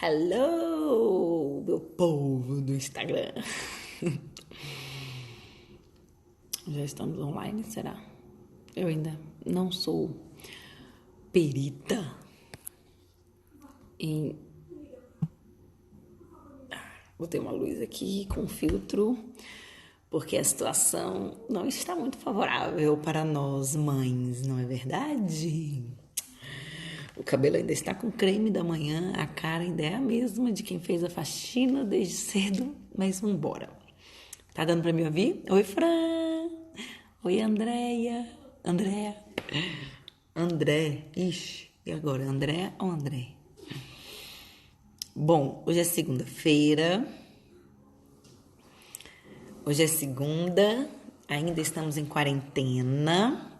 Hello, meu povo do Instagram. Já estamos online, será? Eu ainda não sou perita em... Botei uma luz aqui com filtro, porque a situação não está muito favorável para nós mães, não é verdade? O cabelo ainda está com creme da manhã, a cara ainda é a mesma de quem fez a faxina desde cedo, mas vambora. Tá dando pra me ouvir? Oi, Fran! Oi, Andréia! André! Ixi, e agora? André ou André? Bom, hoje é segunda-feira. Hoje é segunda, ainda estamos em quarentena.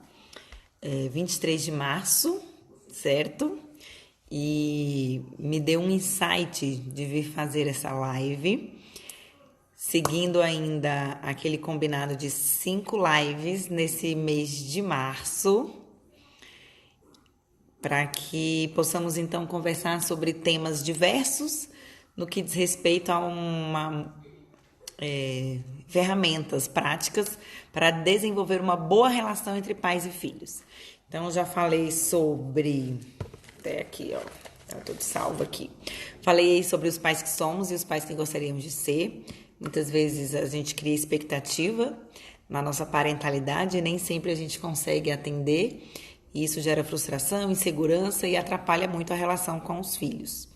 23 de março, certo? E me deu um insight de vir fazer essa live, seguindo ainda aquele combinado de 5 lives nesse mês de março, para que possamos então conversar sobre temas diversos no que diz respeito a ferramentas práticas para desenvolver uma boa relação entre pais e filhos. Então, já falei sobre... Até aqui, ó. Tá tudo salvo aqui. Falei sobre os pais que somos e os pais que gostaríamos de ser. Muitas vezes a gente cria expectativa na nossa parentalidade e nem sempre a gente consegue atender. E isso gera frustração, insegurança e atrapalha muito a relação com os filhos.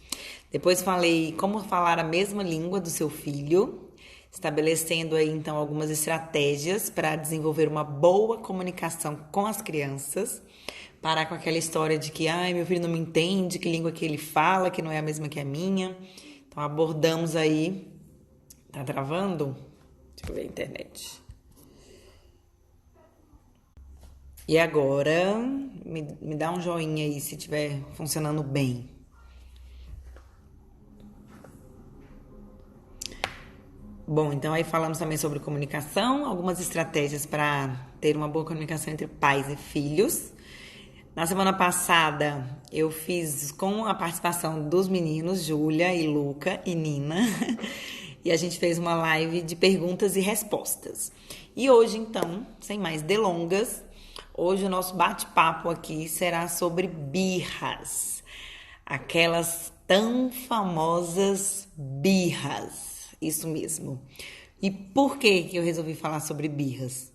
Depois falei como falar a mesma língua do seu filho, estabelecendo aí então algumas estratégias para desenvolver uma boa comunicação com as crianças, parar com aquela história de que meu filho não me entende, que língua que ele fala, que não é a mesma que a minha. Então abordamos aí. Tá travando? Deixa eu ver a internet. E agora, me dá um joinha aí se estiver funcionando bem. Bom, então aí falamos também sobre comunicação, algumas estratégias para ter uma boa comunicação entre pais e filhos. Na semana passada, eu fiz com a participação dos meninos, Júlia e Luca e Nina, e a gente fez uma live de perguntas e respostas. E hoje, então, sem mais delongas, hoje o nosso bate-papo aqui será sobre birras, aquelas tão famosas birras. Isso mesmo. E por que eu resolvi falar sobre birras?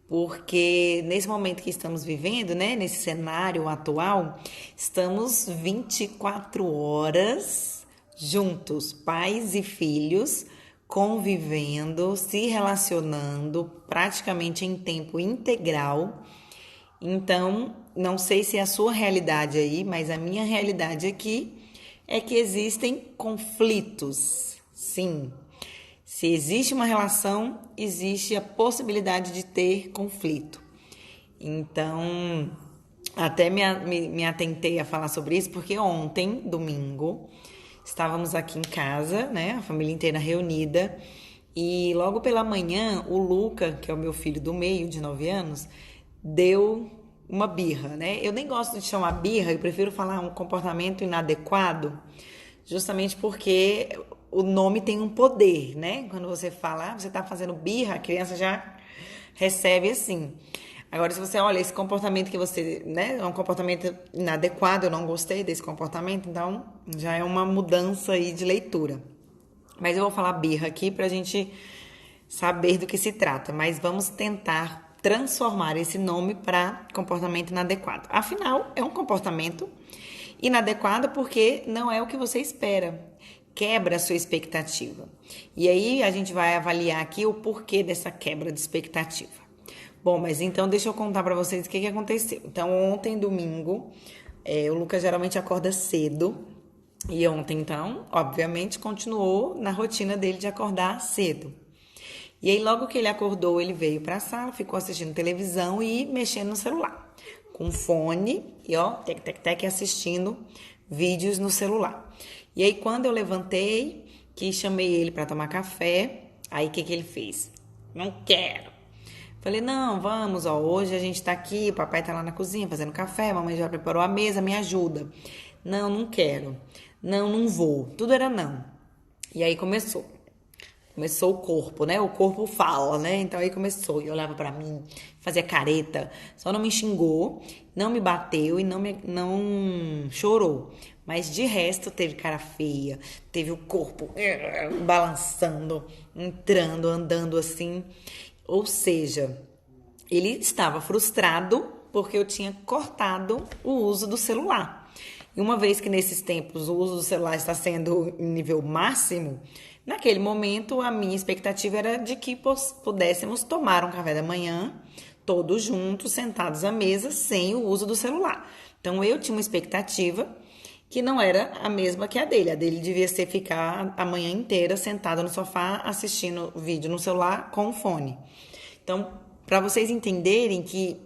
Porque nesse momento que estamos vivendo, né, nesse cenário atual, estamos 24 horas juntos, pais e filhos, convivendo, se relacionando praticamente em tempo integral. Então, não sei se é a sua realidade aí, mas a minha realidade aqui é que existem conflitos. Sim, se existe uma relação, existe a possibilidade de ter conflito. Então, até me atentei a falar sobre isso, porque ontem, domingo, estávamos aqui em casa, né, a família inteira reunida, e logo pela manhã, o Luca, que é o meu filho do meio, de 9 anos, deu uma birra, né? Eu nem gosto de chamar birra, eu prefiro falar um comportamento inadequado, justamente porque o nome tem um poder, né? Quando você fala, você tá fazendo birra, a criança já recebe assim. Agora, se você olha esse comportamento que você, né, é um comportamento inadequado, eu não gostei desse comportamento, então já é uma mudança aí de leitura. Mas eu vou falar birra aqui pra gente saber do que se trata, mas vamos tentar transformar esse nome para comportamento inadequado. Afinal, é um comportamento inadequado porque não é o que você espera. Quebra a sua expectativa. E aí a gente vai avaliar aqui o porquê dessa quebra de expectativa. Bom, mas então deixa eu contar para vocês o que aconteceu. Então ontem, domingo, o Lucas geralmente acorda cedo. E ontem, então, obviamente, continuou na rotina dele de acordar cedo. E aí logo que ele acordou, ele veio para a sala, ficou assistindo televisão e mexendo no celular. Com fone e ó, tec, assistindo vídeos no celular. E aí, quando eu levantei, que chamei ele para tomar café, aí o que ele fez? Não quero. Falei, não, vamos, ó, hoje a gente tá aqui, o papai tá lá na cozinha fazendo café, a mamãe já preparou a mesa, me ajuda. Não quero. Não, não vou. Tudo era não. E aí começou. Começou o corpo, né? O corpo fala, né? Então aí começou. E olhava pra mim, fazia careta. Só não me xingou, não me bateu e não chorou. Mas de resto teve cara feia, teve o corpo balançando, entrando, andando assim. Ou seja, ele estava frustrado porque eu tinha cortado o uso do celular. E uma vez que nesses tempos o uso do celular está sendo em nível máximo, naquele momento a minha expectativa era de que pudéssemos tomar um café da manhã, todos juntos, sentados à mesa, sem o uso do celular. Então eu tinha uma expectativa que não era a mesma que a dele. A dele devia ser ficar a manhã inteira sentado no sofá assistindo vídeo no celular com o fone. Então, para vocês entenderem que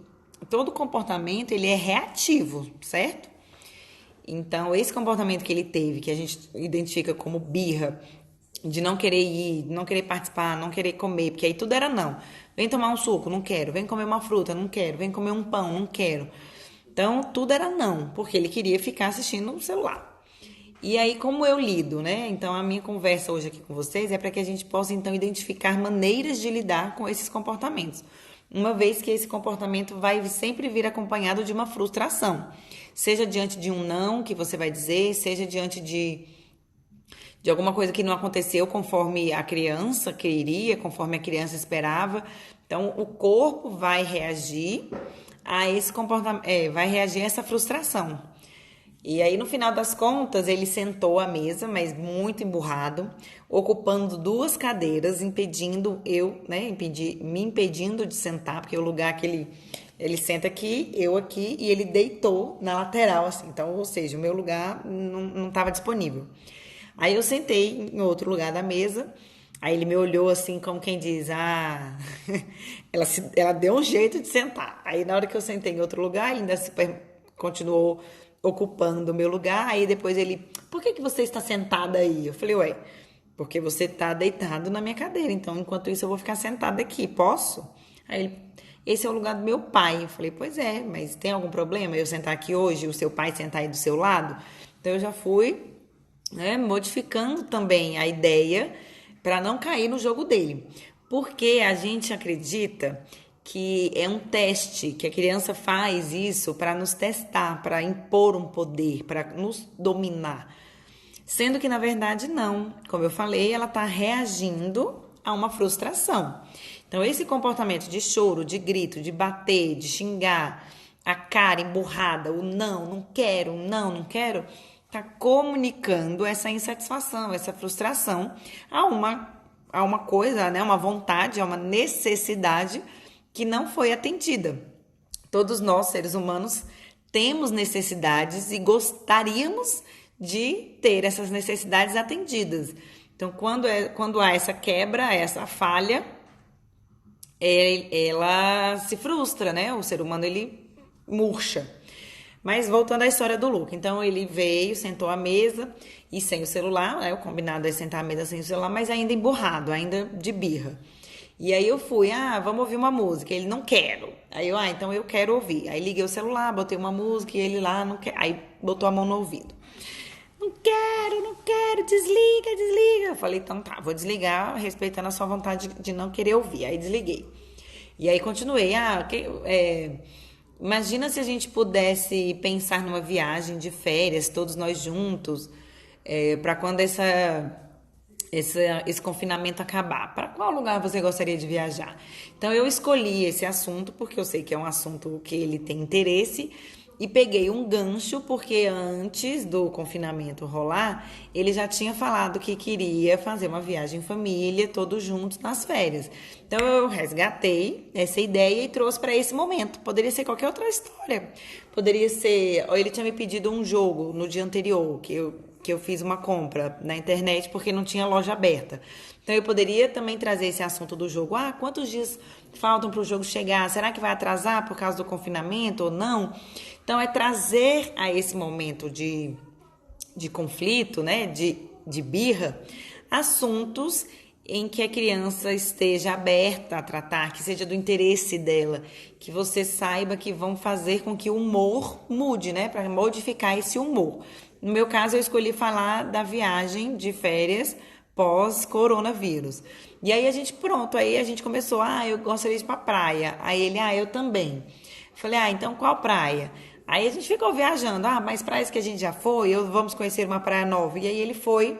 todo comportamento ele é reativo, certo? Então, esse comportamento que ele teve, que a gente identifica como birra, de não querer ir, não querer participar, não querer comer, porque aí tudo era não. Vem tomar um suco, não quero. Vem comer uma fruta, não quero. Vem comer um pão, não quero. Então, tudo era não, porque ele queria ficar assistindo o celular. E aí, como eu lido, né? Então, a minha conversa hoje aqui com vocês é para que a gente possa, então, identificar maneiras de lidar com esses comportamentos. Uma vez que esse comportamento vai sempre vir acompanhado de uma frustração. Seja diante de um não que você vai dizer, seja diante de alguma coisa que não aconteceu conforme a criança queria, conforme a criança esperava. Então, o corpo vai reagir a esse comportamento, vai reagir a essa frustração. E aí, no final das contas, ele sentou à mesa, mas muito emburrado, ocupando duas cadeiras, impedindo eu, né, me impedindo de sentar, porque o lugar que ele senta aqui, eu aqui, e ele deitou na lateral, assim. Então, ou seja, o meu lugar não estava disponível. Aí eu sentei em outro lugar da mesa, aí ele me olhou assim, como quem diz, ela deu um jeito de sentar. Aí na hora que eu sentei em outro lugar, ele ainda continuou ocupando o meu lugar, aí depois ele, por que você está sentada aí? Eu falei, ué, porque você está deitado na minha cadeira, então enquanto isso eu vou ficar sentada aqui, posso? Aí ele, esse é o lugar do meu pai. Eu falei, pois é, mas tem algum problema eu sentar aqui hoje e o seu pai sentar aí do seu lado? Então eu já fui, né, modificando também a ideia para não cair no jogo dele. Porque a gente acredita que é um teste, que a criança faz isso para nos testar, para impor um poder, para nos dominar. Sendo que, na verdade, não. Como eu falei, ela está reagindo a uma frustração. Então, esse comportamento de choro, de grito, de bater, de xingar, a cara emburrada, o não quero, não quero, está comunicando essa insatisfação, essa frustração a uma coisa, né, uma vontade, a uma necessidade que não foi atendida. Todos nós, seres humanos, temos necessidades e gostaríamos de ter essas necessidades atendidas. Então, quando há essa quebra, essa falha, ela se frustra, né? O ser humano, ele murcha. Mas voltando à história do Luca. Então, ele veio, sentou à mesa e sem o celular, né? O combinado é sentar à mesa sem o celular, mas ainda emburrado, ainda de birra. E aí eu fui, vamos ouvir uma música. Ele, não quero. Aí eu, então eu quero ouvir. Aí liguei o celular, botei uma música e ele lá, não quer. Aí botou a mão no ouvido. Não quero, desliga. Eu falei, então tá, vou desligar, respeitando a sua vontade de não querer ouvir. Aí desliguei. E aí continuei, imagina se a gente pudesse pensar numa viagem de férias, todos nós juntos, para quando esse confinamento acabar. Para qual lugar você gostaria de viajar? Então, eu escolhi esse assunto porque eu sei que é um assunto que ele tem interesse e peguei um gancho porque antes do confinamento rolar, ele já tinha falado que queria fazer uma viagem em família, todos juntos nas férias. Então, eu resgatei essa ideia e trouxe para esse momento. Poderia ser qualquer outra história. Poderia ser... Ele tinha me pedido um jogo no dia anterior, que eu fiz uma compra na internet porque não tinha loja aberta. Então, eu poderia também trazer esse assunto do jogo. Quantos dias faltam para o jogo chegar? Será que vai atrasar por causa do confinamento ou não? Então, é trazer a esse momento de conflito, né? De birra, assuntos em que a criança esteja aberta a tratar, que seja do interesse dela, que você saiba que vão fazer com que o humor mude, né? Para modificar esse humor. no meu caso, eu escolhi falar da viagem de férias pós-coronavírus. E aí aí a gente começou, eu gostaria de ir pra praia. Aí ele, eu também. Falei, então qual praia? Aí a gente ficou viajando, mas praias que a gente já foi, vamos conhecer uma praia nova. E aí ele foi,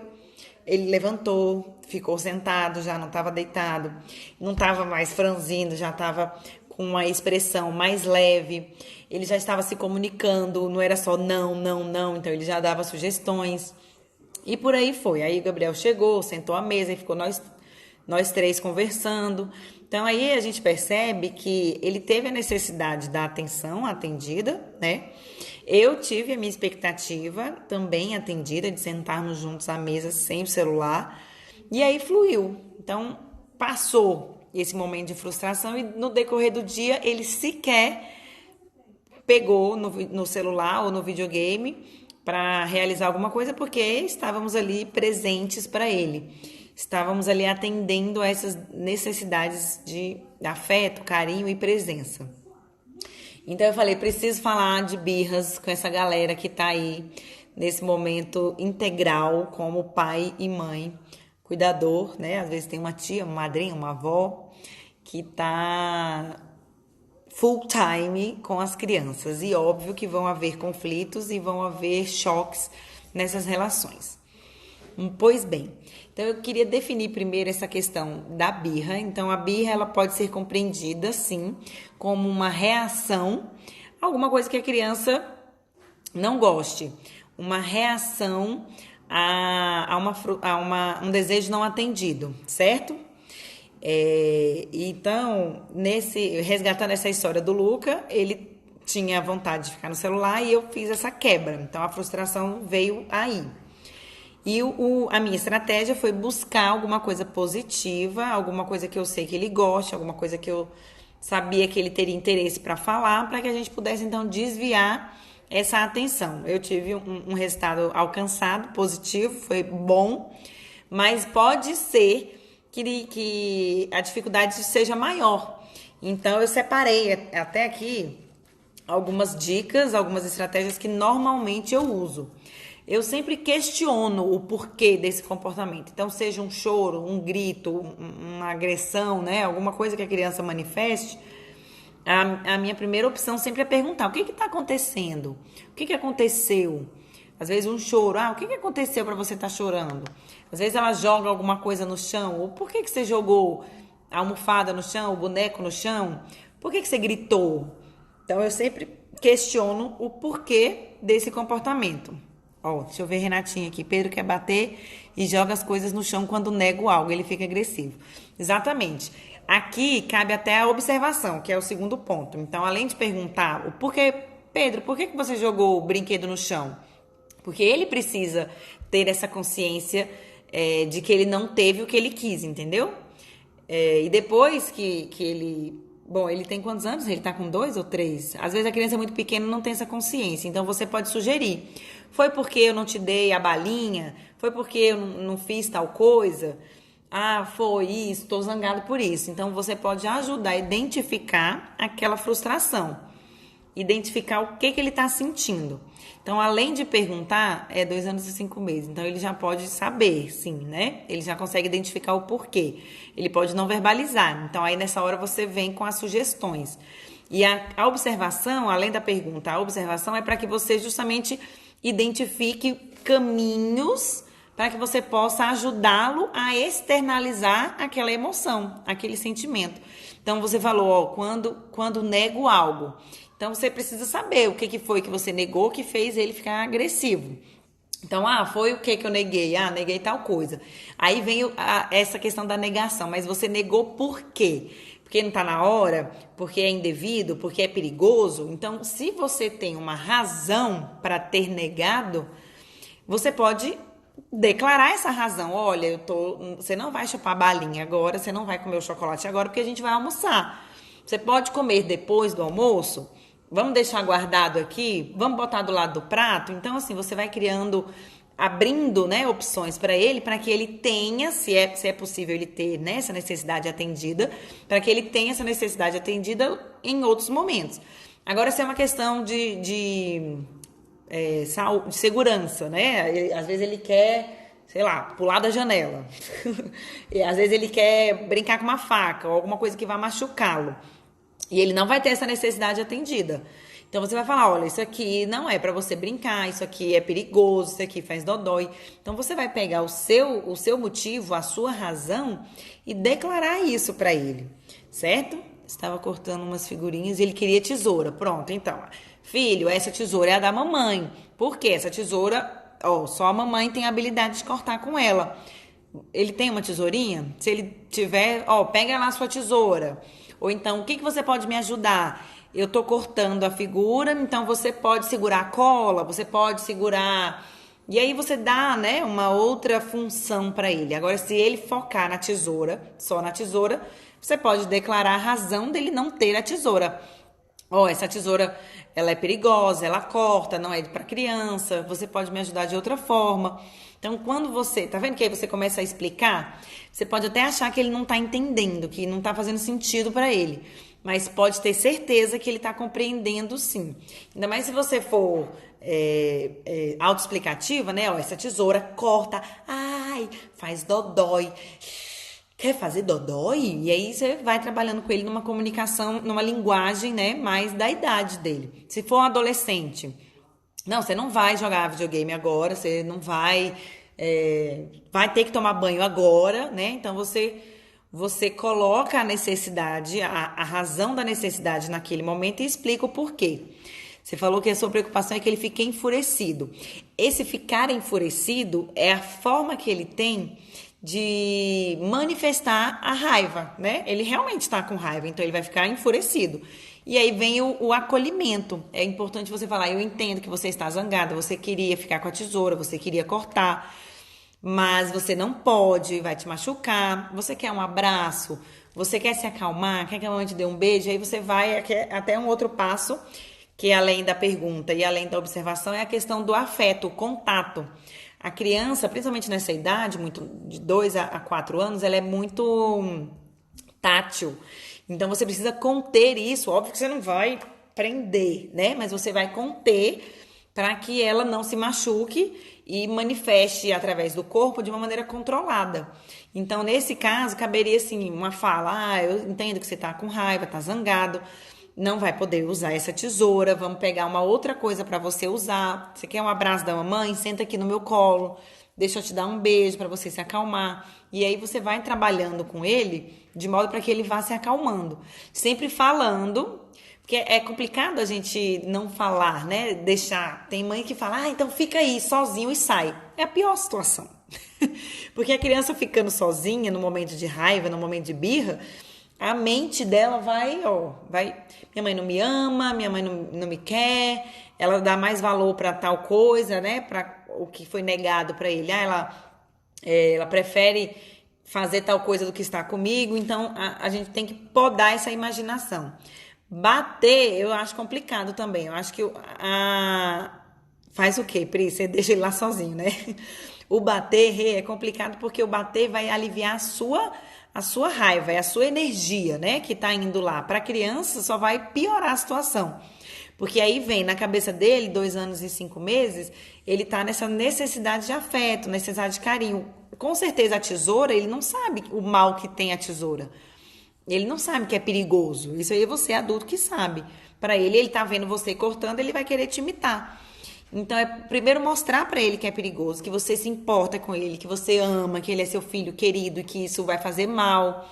ele levantou, ficou sentado, já não estava deitado, não estava mais franzindo, já estava com uma expressão mais leve. Ele já estava se comunicando, não era só não, não, não. Então ele já dava sugestões. E por aí foi. Aí o Gabriel chegou, sentou à mesa e ficou nós três conversando. Então aí a gente percebe que ele teve a necessidade da atenção atendida, né? Eu tive a minha expectativa também atendida, de sentarmos juntos à mesa sem o celular. E aí fluiu. Então passou esse momento de frustração e no decorrer do dia ele sequer pegou no celular ou no videogame para realizar alguma coisa, porque estávamos ali presentes para ele. Estávamos ali atendendo a essas necessidades de afeto, carinho e presença. Então eu falei, preciso falar de birras com essa galera que tá aí nesse momento integral como pai e mãe, cuidador, né? Às vezes tem uma tia, uma madrinha, uma avó que tá full time com as crianças. E óbvio que vão haver conflitos e vão haver choques nessas relações. Pois bem, então eu queria definir primeiro essa questão da birra. Então a birra ela pode ser compreendida sim como uma reação a alguma coisa que a criança não goste, uma reação a um desejo não atendido, certo? Então, resgatando essa história do Luca, ele tinha vontade de ficar no celular e eu fiz essa quebra. Então a frustração veio aí. E a minha estratégia foi buscar alguma coisa positiva, alguma coisa que eu sei que ele goste, alguma coisa que eu sabia que ele teria interesse para falar, para que a gente pudesse então desviar essa atenção. Eu tive um resultado alcançado, positivo, foi bom, mas pode ser que a dificuldade seja maior. Então eu separei até aqui algumas dicas, algumas estratégias que normalmente eu uso. Eu sempre questiono o porquê desse comportamento. Então, seja um choro, um grito, uma agressão, né? Alguma coisa que a criança manifeste, a minha primeira opção sempre é perguntar: o que está acontecendo? O que aconteceu? Às vezes um choro, o que aconteceu para você estar chorando? Às vezes ela joga alguma coisa no chão, ou por que você jogou a almofada no chão, o boneco no chão? Por que você gritou? Então eu sempre questiono o porquê desse comportamento. Deixa eu ver Renatinha aqui. Pedro quer bater e joga as coisas no chão quando nego algo, ele fica agressivo. Exatamente. Aqui cabe até a observação, que é o segundo ponto. Então, além de perguntar o porquê, Pedro, por que você jogou o brinquedo no chão? Porque ele precisa ter essa consciência de que ele não teve o que ele quis, entendeu? E depois que ele... Bom, ele tem quantos anos? Ele tá com 2 ou 3? Às vezes a criança é muito pequena e não tem essa consciência. Então, você pode sugerir. Foi porque eu não te dei a balinha? Foi porque eu não fiz tal coisa? Foi isso, estou zangado por isso. Então, você pode ajudar a identificar aquela frustração. Identificar o que ele está sentindo. Então, além de perguntar, 2 anos e 5 meses. Então, ele já pode saber, sim, né? Ele já consegue identificar o porquê. Ele pode não verbalizar. Então, aí nessa hora você vem com as sugestões. E a observação, além da pergunta, a observação é para que você justamente identifique caminhos para que você possa ajudá-lo a externalizar aquela emoção, aquele sentimento. Então, você falou, quando nego algo. Então, você precisa saber o que foi que você negou que fez ele ficar agressivo. Então, foi o que eu neguei? Neguei tal coisa. Aí vem essa questão da negação, mas você negou por quê? Porque não está na hora? Porque é indevido? Porque é perigoso? Então, se você tem uma razão para ter negado, você pode declarar essa razão. Olha, você não vai chupar balinha agora, você não vai comer o chocolate agora, porque a gente vai almoçar. Você pode comer depois do almoço? Vamos deixar guardado aqui? Vamos botar do lado do prato? Então, assim, você vai criando, abrindo, né, opções para ele, para que ele tenha, se é possível ele ter, né, essa necessidade atendida, para que ele tenha essa necessidade atendida em outros momentos. Agora, se é uma questão de de segurança, né? Às vezes ele quer, sei lá, pular da janela. E às vezes ele quer brincar com uma faca ou alguma coisa que vai machucá-lo. E ele não vai ter essa necessidade atendida. Então você vai falar, olha, isso aqui não é para você brincar, isso aqui é perigoso, isso aqui faz dodói. Então você vai pegar o seu motivo, a sua razão e declarar isso para ele, certo? Estava cortando umas figurinhas e ele queria tesoura. Pronto, então, filho, essa tesoura é a da mamãe. Por quê? Essa tesoura, só a mamãe tem a habilidade de cortar com ela. Ele tem uma tesourinha? Se ele tiver, pega lá a sua tesoura. Ou então, o que você pode me ajudar? Eu tô cortando a figura, então você pode segurar a cola, você pode segurar... E aí você dá, né, uma outra função para ele. Agora, se ele focar na tesoura, só na tesoura, você pode declarar a razão dele não ter a tesoura. Essa tesoura, ela é perigosa, ela corta, não é para criança, você pode me ajudar de outra forma. Então, quando você, tá vendo que aí você começa a explicar, você pode até achar que ele não tá entendendo, que não tá fazendo sentido para ele, mas pode ter certeza que ele tá compreendendo sim. Ainda mais se você for autoexplicativa, né? Essa tesoura corta, ai, faz dodói. Quer fazer dodói? E aí você vai trabalhando com ele numa comunicação, numa linguagem, né, mais da idade dele. Se for um adolescente, não, você não vai jogar videogame agora, você não vai, vai ter que tomar banho agora, né? Então você coloca a necessidade, a razão da necessidade naquele momento e explica o porquê. Você falou que a sua preocupação é que ele fique enfurecido. Esse ficar enfurecido é a forma que ele tem de manifestar a raiva, né? Ele realmente está com raiva, então ele vai ficar enfurecido. E aí vem o acolhimento. É importante você falar, eu entendo que você está zangada, você queria ficar com a tesoura, você queria cortar, mas você não pode, vai te machucar. Você quer um abraço, você quer se acalmar, quer que a mamãe te dê um beijo, aí você vai até um outro passo, que além da pergunta e além da observação, é a questão do afeto, o contato. A criança, principalmente nessa idade, de 2 a 4 anos, ela é muito tátil. Então, você precisa conter isso. Óbvio que você não vai prender, né? Mas você vai conter para que ela não se machuque e manifeste através do corpo de uma maneira controlada. Então, nesse caso, caberia, assim, uma fala. Eu entendo que você tá com raiva, tá zangado. Não vai poder usar essa tesoura, vamos pegar uma outra coisa para você usar. Você quer um abraço da mamãe? Senta aqui no meu colo, deixa eu te dar um beijo para você se acalmar. E aí você vai trabalhando com ele de modo para que ele vá se acalmando. Sempre falando, porque é complicado a gente não falar, né? Deixar. Tem mãe que fala, então fica aí sozinho e sai. É a pior situação. Porque a criança ficando sozinha no momento de raiva, no momento de birra, a mente dela vai, minha mãe não me ama, minha mãe não me quer, ela dá mais valor para tal coisa, né? Para o que foi negado para ele. Ela prefere fazer tal coisa do que estar comigo, então a gente tem que podar essa imaginação. Bater, eu acho complicado também. Eu acho que faz o quê, Pri? Você deixa ele lá sozinho, né? O bater é complicado porque o bater vai aliviar a sua raiva, é a sua energia, né, que tá indo lá. Para a criança só vai piorar a situação. Porque aí vem na cabeça dele, 2 anos e 5 meses, ele tá nessa necessidade de afeto, necessidade de carinho. Com certeza a tesoura, ele não sabe o mal que tem a tesoura. Ele não sabe que é perigoso. Isso aí é você, adulto, que sabe. Para ele tá vendo você cortando, ele vai querer te imitar. Então, é primeiro mostrar para ele que é perigoso, que você se importa com ele, que você ama, que ele é seu filho querido e que isso vai fazer mal,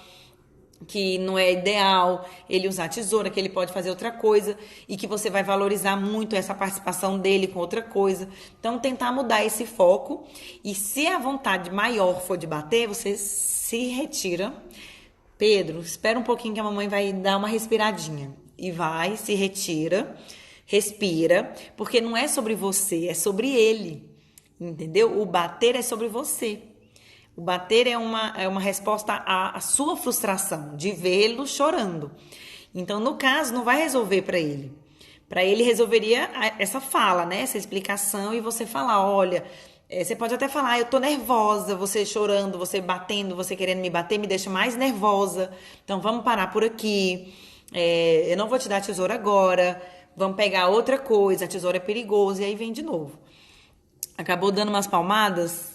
que não é ideal ele usar tesoura, que ele pode fazer outra coisa e que você vai valorizar muito essa participação dele com outra coisa. Então, tentar mudar esse foco e se a vontade maior for de bater, você se retira. Pedro, espera um pouquinho que a mamãe vai dar uma respiradinha. E vai, se retira, respira, porque não é sobre você, é sobre ele, entendeu? O bater é sobre você. O bater é uma resposta à sua frustração de vê-lo chorando. Então, no caso, não vai resolver para ele. Para ele, resolveria essa fala, né? Essa explicação e você falar, olha, você pode até falar, eu tô nervosa, você chorando, você batendo, você querendo me bater, me deixa mais nervosa. Então, vamos parar por aqui. Eu não vou te dar tesoura agora. vamos pegar outra coisa, a tesoura é perigosa, e aí vem de novo. Acabou dando umas palmadas.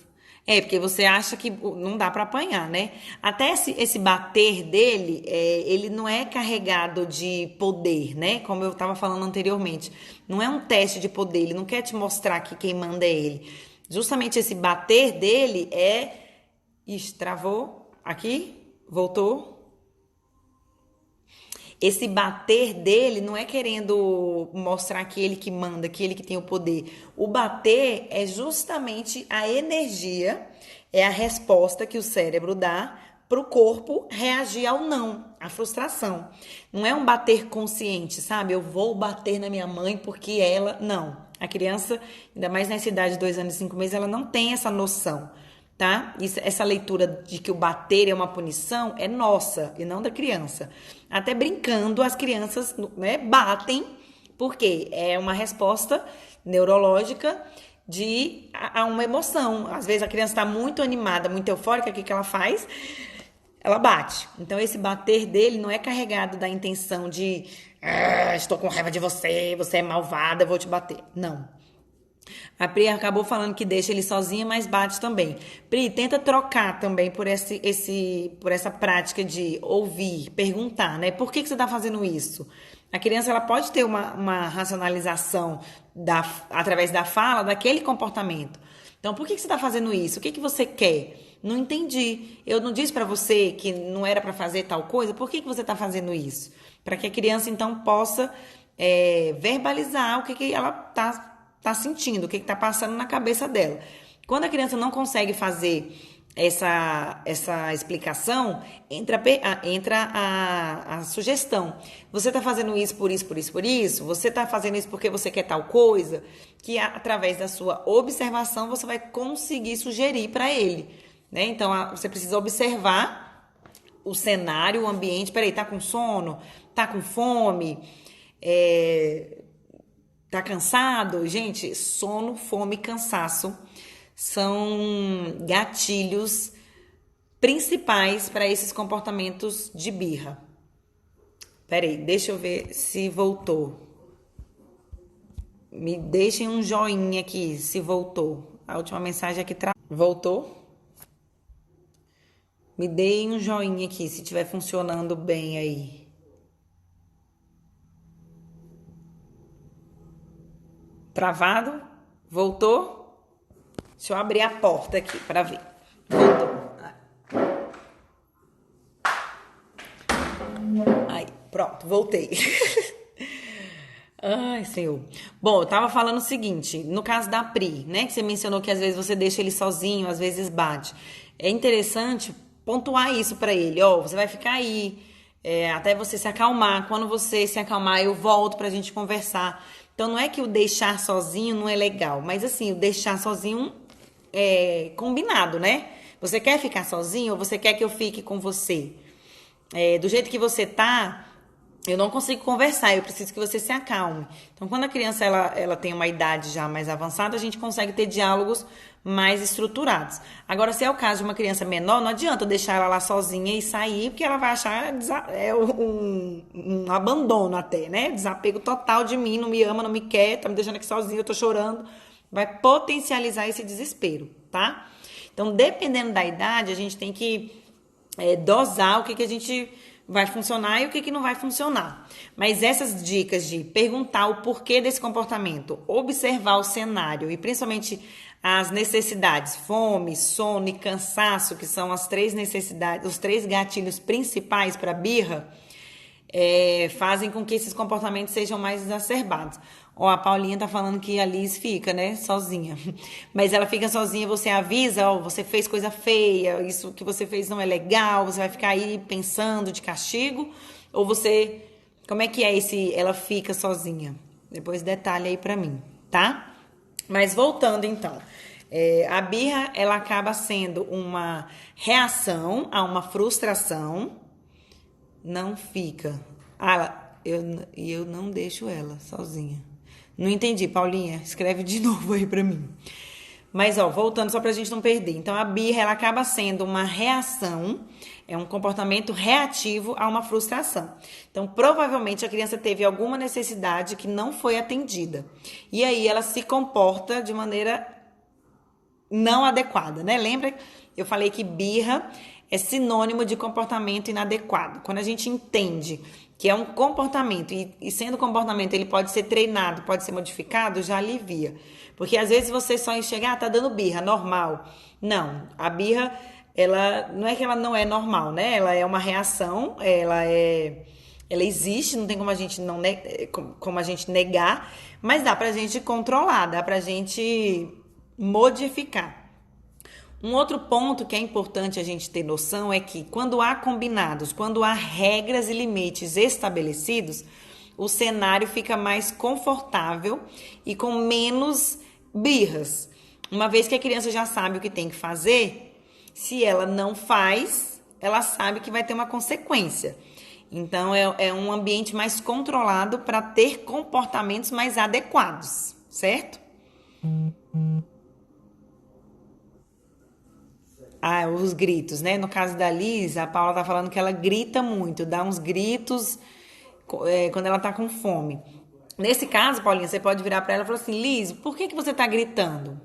É, porque você acha que não dá pra apanhar, né? Até esse bater dele, ele não é carregado de poder, né? Como eu tava falando anteriormente. Não é um teste de poder, ele não quer te mostrar que quem manda é ele. Justamente esse bater dele é... Ixi, travou. Aqui, voltou. Esse bater dele não é querendo mostrar que ele que manda, que ele que tem o poder. O bater é justamente a energia, é a resposta que o cérebro dá para o corpo reagir ao não, à frustração. Não é um bater consciente, sabe? Eu vou bater na minha mãe porque ela... Não. A criança, ainda mais nessa idade de 2 anos e 5 meses, ela não tem essa noção, tá? Essa leitura de que o bater é uma punição é nossa e não da criança. Até brincando, as crianças, né, batem porque é uma resposta neurológica a uma emoção. Às vezes a criança está muito animada, muito eufórica, o que ela faz? Ela bate. Então esse bater dele não é carregado da intenção de estou com raiva de você, você é malvada, eu vou te bater. Não. A Pri acabou falando que deixa ele sozinha, mas bate também. Pri, tenta trocar também por essa prática de ouvir, perguntar, né? Por que você está fazendo isso? A criança ela pode ter uma racionalização através da fala daquele comportamento. Então, por que você está fazendo isso? O que você quer? Não entendi. Eu não disse para você que não era para fazer tal coisa. Por que você está fazendo isso? Para que a criança, então, possa verbalizar o que ela tá sentindo, o que está passando na cabeça dela. Quando a criança não consegue fazer essa explicação, entra a sugestão. Você está fazendo isso por isso, por isso, por isso? Você está fazendo isso porque você quer tal coisa? Que através da sua observação você vai conseguir sugerir para ele, né? Então você precisa observar o cenário, o ambiente. Peraí, tá com sono? Tá com fome? Tá cansado? Gente, sono, fome e cansaço são gatilhos principais para esses comportamentos de birra. Peraí, deixa eu ver se voltou. Me deixem um joinha aqui se voltou. A última mensagem aqui voltou? Me deem um joinha aqui se estiver funcionando bem aí. Travado? Voltou? Deixa eu abrir a porta aqui para ver. Voltou. Aí, pronto, voltei. Ai, Senhor. Bom, eu tava falando o seguinte, no caso da Pri, né, que você mencionou que às vezes você deixa ele sozinho, às vezes bate. É interessante pontuar isso para ele, ó, você vai ficar aí, até você se acalmar. Quando você se acalmar, eu volto pra gente conversar. Então, não é que o deixar sozinho não é legal, mas assim, o deixar sozinho é combinado, né? Você quer ficar sozinho ou você quer que eu fique com você? Do jeito que você tá, eu não consigo conversar, eu preciso que você se acalme. Então, quando a criança ela tem uma idade já mais avançada, a gente consegue ter diálogos mais estruturados. Agora, se é o caso de uma criança menor, não adianta deixar ela lá sozinha e sair, porque ela vai achar um abandono até, né? Desapego total de mim, não me ama, não me quer, tá me deixando aqui sozinha, eu tô chorando. Vai potencializar esse desespero, tá? Então, dependendo da idade, a gente tem que dosar o que a gente vai funcionar e o que não vai funcionar. Mas essas dicas de perguntar o porquê desse comportamento, observar o cenário e principalmente as necessidades, fome, sono e cansaço, que são as 3 necessidades, os 3 gatilhos principais para birra, fazem com que esses comportamentos sejam mais exacerbados. Ó, a Paulinha tá falando que a Liz fica, né, sozinha. Mas ela fica sozinha, você avisa, ó, você fez coisa feia, isso que você fez não é legal, você vai ficar aí pensando de castigo, ou você... Como é que é ela fica sozinha? Depois detalhe aí pra mim, tá? Mas voltando então, a birra, ela acaba sendo uma reação a uma frustração. Não fica. Eu não deixo ela sozinha. Não entendi, Paulinha. Escreve de novo aí pra mim. Mas, ó, voltando só pra gente não perder. Então, a birra, ela acaba sendo uma reação, é um comportamento reativo a uma frustração. Então, provavelmente a criança teve alguma necessidade que não foi atendida. E aí ela se comporta de maneira não adequada, né? Lembra? Eu falei que birra é sinônimo de comportamento inadequado. Quando a gente entende que é um comportamento, e sendo comportamento ele pode ser treinado, pode ser modificado, já alivia. Porque às vezes você só enxerga, tá dando birra, normal. Não, a birra, ela não é que ela não é normal, né? Ela é uma reação, ela existe, não tem como a gente não como a gente negar, mas dá pra gente controlar, dá pra gente modificar. Um outro ponto que é importante a gente ter noção é que quando há combinados, quando há regras e limites estabelecidos, o cenário fica mais confortável e com menos birras. Uma vez que a criança já sabe o que tem que fazer, se ela não faz, ela sabe que vai ter uma consequência. Então, é um ambiente mais controlado para ter comportamentos mais adequados, certo? Ah, os gritos, né? No caso da Liz, a Paula tá falando que ela grita muito, dá uns gritos quando ela tá com fome. Nesse caso, Paulinha, você pode virar pra ela e falar assim: Liz, por que você tá gritando?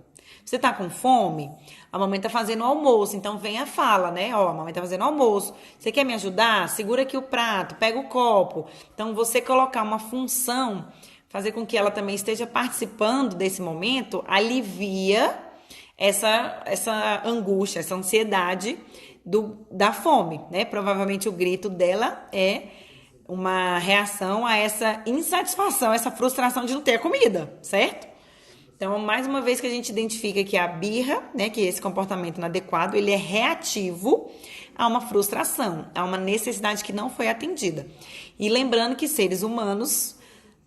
Você tá com fome? A mamãe tá fazendo almoço, então vem a fala, né? Ó, a mamãe tá fazendo almoço. Você quer me ajudar? Segura aqui o prato, pega o copo. Então, você colocar uma função, fazer com que ela também esteja participando desse momento, alivia essa angústia, essa ansiedade da fome, né? Provavelmente o grito dela é uma reação a essa insatisfação, essa frustração de não ter comida, certo? Então, mais uma vez que a gente identifica que a birra, né, que esse comportamento inadequado, ele é reativo a uma frustração, a uma necessidade que não foi atendida. E lembrando que seres humanos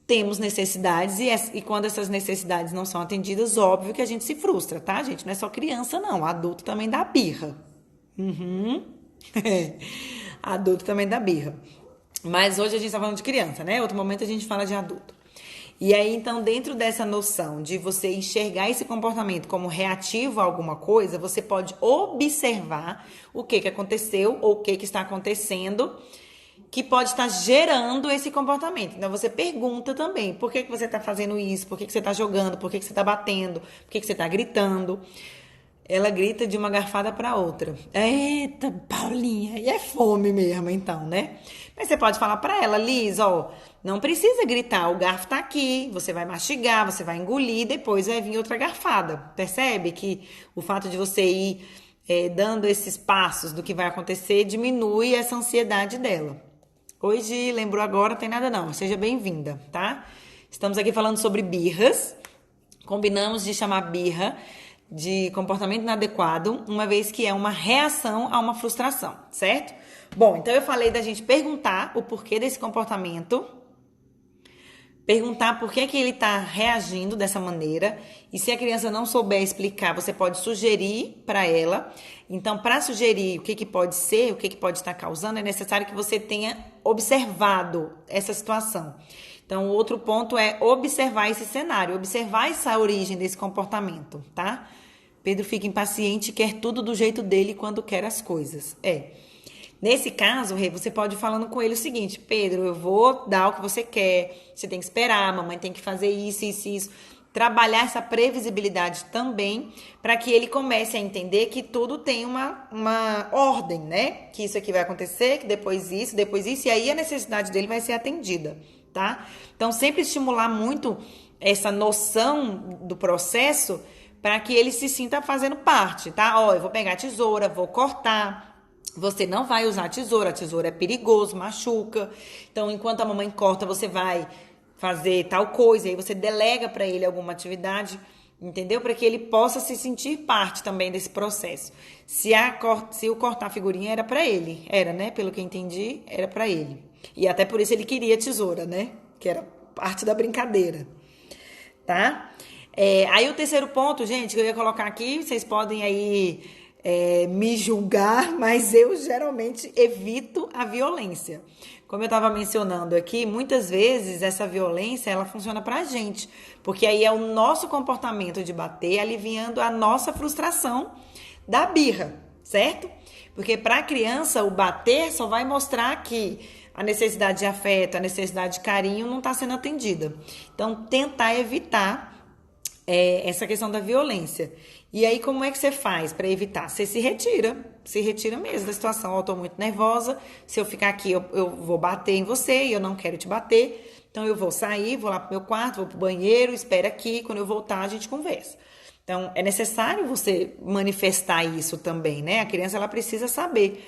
temos necessidades e quando essas necessidades não são atendidas, óbvio que a gente se frustra, tá, gente? Não é só criança, não. Adulto também dá birra. Uhum. Adulto também dá birra. Mas hoje a gente tá falando de criança, né? Outro momento a gente fala de adulto. E aí, então, dentro dessa noção de você enxergar esse comportamento como reativo a alguma coisa, você pode observar o que aconteceu ou o que está acontecendo que pode estar gerando esse comportamento. Então, você pergunta também, por que você está fazendo isso? Por que você está jogando? Por que você está batendo? Por que você está gritando? Ela grita de uma garfada para outra. Eita, Paulinha, e é fome mesmo, então, né? Mas você pode falar para ela, Liz, ó, não precisa gritar, o garfo tá aqui, você vai mastigar, você vai engolir, depois vai vir outra garfada. Percebe que o fato de você ir dando esses passos do que vai acontecer diminui essa ansiedade dela. Hoje, lembrou agora, não tem nada não, seja bem-vinda, tá? Estamos aqui falando sobre birras, combinamos de chamar birra de comportamento inadequado, uma vez que é uma reação a uma frustração, certo? Bom, então eu falei da gente perguntar o porquê desse comportamento, perguntar por que ele está reagindo dessa maneira, e se a criança não souber explicar, você pode sugerir para ela. Então, para sugerir o que pode ser, o que pode estar causando, é necessário que você tenha observado essa situação. Então, o outro ponto é observar esse cenário, observar essa origem desse comportamento, tá? Pedro fica impaciente e quer tudo do jeito dele quando quer as coisas. Nesse caso, Rê, você pode ir falando com ele o seguinte: Pedro, eu vou dar o que você quer, você tem que esperar, a mamãe tem que fazer isso, isso, isso. Trabalhar essa previsibilidade também, para que ele comece a entender que tudo tem uma ordem, né? Que isso aqui vai acontecer, que depois isso, e aí a necessidade dele vai ser atendida, tá? Então, sempre estimular muito essa noção do processo para que ele se sinta fazendo parte, tá? Ó, eu vou pegar a tesoura, vou cortar. Você não vai usar a tesoura é perigoso, machuca. Então, enquanto a mamãe corta, você vai fazer tal coisa, e aí você delega para ele alguma atividade, entendeu? Para que ele possa se sentir parte também desse processo. Se o cortar a figurinha era para ele, era, né? Pelo que eu entendi, era para ele. E até por isso ele queria tesoura, né? Que era parte da brincadeira, tá? Aí o terceiro ponto, gente, que eu ia colocar aqui, vocês podem aí me julgar, mas eu geralmente evito a violência. Como eu estava mencionando aqui, muitas vezes essa violência ela funciona pra gente, porque aí é o nosso comportamento de bater aliviando a nossa frustração da birra, certo? Porque para a criança o bater só vai mostrar que a necessidade de afeto, a necessidade de carinho não está sendo atendida. Então, tentar evitar essa questão da violência. E aí, como é que você faz para evitar? Você se retira mesmo da situação. Eu estou muito nervosa, se eu ficar aqui, eu vou bater em você e eu não quero te bater. Então, eu vou sair, vou lá pro meu quarto, vou pro banheiro, espera aqui, quando eu voltar a gente conversa. Então, é necessário você manifestar isso também, né? A criança, ela precisa saber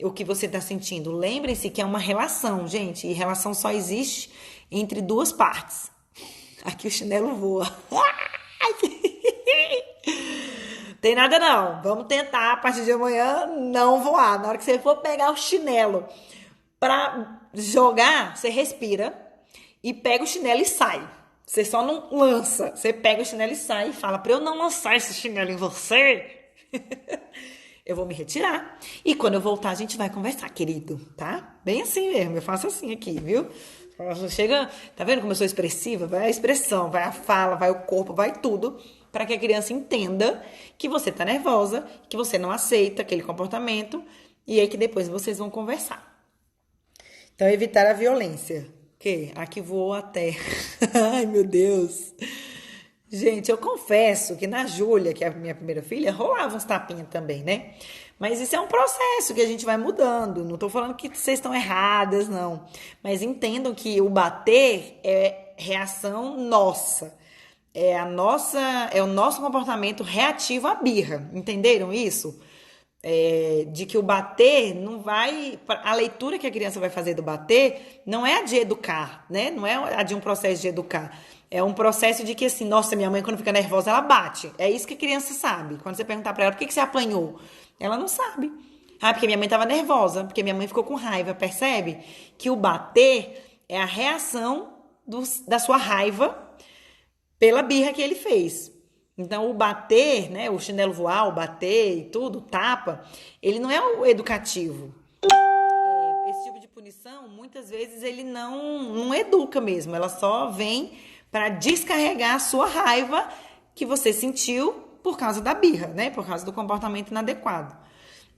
o que você está sentindo. Lembrem-se que é uma relação, gente, e relação só existe entre duas partes. Aqui o chinelo voa. Tem nada não. Vamos tentar a partir de amanhã não voar. Na hora que você for pegar o chinelo pra jogar, você respira e pega o chinelo e sai. Você só não lança. Você pega o chinelo e sai e fala: pra eu não lançar esse chinelo em você, eu vou me retirar. E quando eu voltar, a gente vai conversar, querido, tá? Bem assim mesmo. Eu faço assim aqui, viu? Chega, tá vendo como eu sou expressiva? Vai a expressão, vai a fala, vai o corpo, vai tudo, para que a criança entenda que você tá nervosa, que você não aceita aquele comportamento e aí que depois vocês vão conversar. Então, evitar a violência. Que aqui voou até. Ai, meu Deus. Gente, eu confesso que na Júlia, que é a minha primeira filha, rolava uns tapinhas também, né? Mas isso é um processo que a gente vai mudando. Não tô falando que vocês estão erradas, não. Mas entendam que o bater é reação nossa. É o nosso comportamento reativo à birra. Entenderam isso? De que o bater não vai. A leitura que a criança vai fazer do bater não é a de educar, né? Não é a de um processo de educar. É um processo de que, assim, nossa, minha mãe, quando fica nervosa, ela bate. É isso que a criança sabe. Quando você perguntar pra ela, por que você apanhou? Ela não sabe. Ah, porque minha mãe tava nervosa, porque minha mãe ficou com raiva. Percebe? Que o bater é a reação da sua raiva pela birra que ele fez. Então, o bater, né, o chinelo voar, o bater e tudo, tapa, ele não é o educativo. Esse tipo de punição, muitas vezes, ele não educa mesmo. Ela só vem para descarregar a sua raiva que você sentiu por causa da birra, né? Por causa do comportamento inadequado.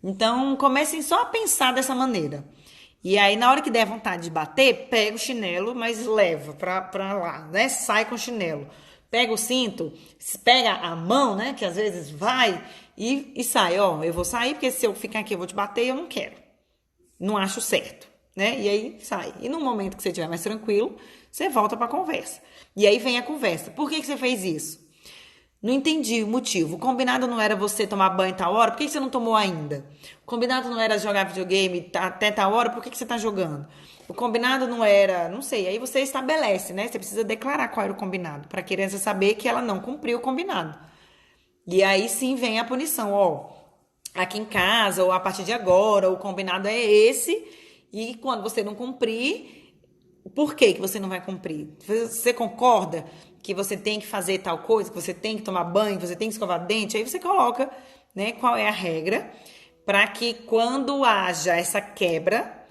Então, comecem só a pensar dessa maneira. E aí, na hora que der vontade de bater, pega o chinelo, mas leva pra lá, né? Sai com o chinelo. Pega o cinto, pega a mão, né? Que às vezes vai e sai. Ó, eu vou sair porque se eu ficar aqui eu vou te bater e eu não quero. Não acho certo, né? E aí sai. E no momento que você estiver mais tranquilo, você volta pra conversa. E aí vem a conversa. Por que você fez isso? Não entendi o motivo. O combinado não era você tomar banho tal hora? Por que você não tomou ainda? O combinado não era jogar videogame até tal hora? Por que você tá jogando? O combinado não era... Não sei. Aí você estabelece, né? Você precisa declarar qual era o combinado. Pra criança saber que ela não cumpriu o combinado. E aí sim vem a punição. Ó, aqui em casa, ou a partir de agora, o combinado é esse. E quando você não cumprir... Por que você não vai cumprir? Você concorda que você tem que fazer tal coisa, que você tem que tomar banho, que você tem que escovar dente? Aí você coloca, né, qual é a regra para que quando haja essa quebra,